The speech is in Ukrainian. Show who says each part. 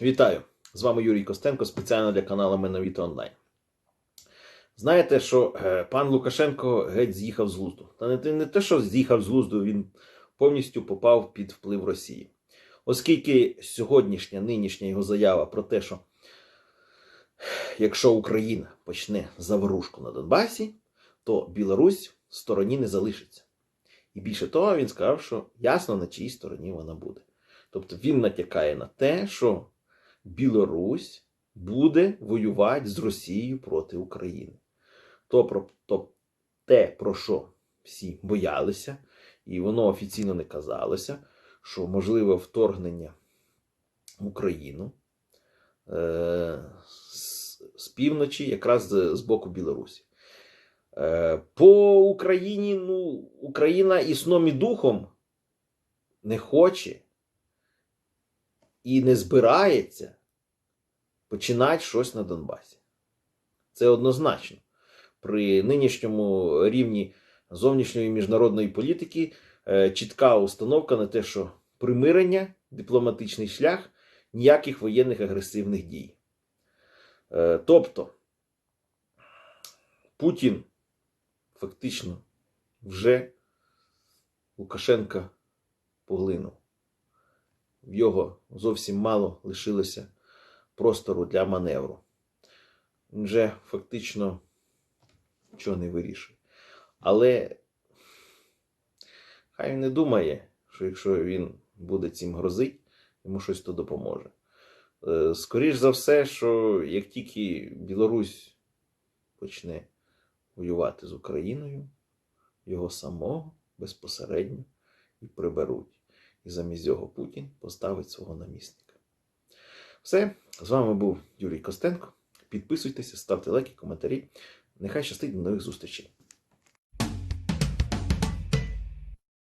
Speaker 1: Вітаю! З вами Юрій Костенко, спеціально для каналу Меновіто Онлайн. Знаєте, що пан Лукашенко геть з'їхав з глузду. Та не те, що з'їхав з глузду, він повністю попав під вплив Росії. Оскільки нинішня його заява про те, що якщо Україна почне заворушку на Донбасі, то Білорусь в стороні не залишиться. І більше того, він сказав, що ясно, на чиїй стороні вона буде. Тобто він натякає на те, що Білорусь буде воювати з Росією проти України. Те, про що всі боялися, і воно офіційно не казалося, що можливе вторгнення в Україну з півночі, якраз з боку Білорусі. По Україні, Україна і сном, і духом не хоче і не збирається починати щось на Донбасі. Це однозначно. При нинішньому рівні зовнішньої міжнародної політики чітка установка на те, що примирення, дипломатичний шлях, ніяких воєнних агресивних дій. Тобто, Путін фактично вже Лукашенка поглинув. В його зовсім мало лишилося простору для маневру. Він вже фактично нічого не вирішує. Але хай він не думає, що якщо він буде цим грозить, йому щось то допоможе. Скоріш за все, що як тільки Білорусь почне воювати з Україною, його самого безпосередньо і приберуть. І замість його Путін поставить свого намісника. Все. З вами був Юрій Костенко. Підписуйтеся, ставте лайки, коментарі. Нехай щастить, до нових зустрічей.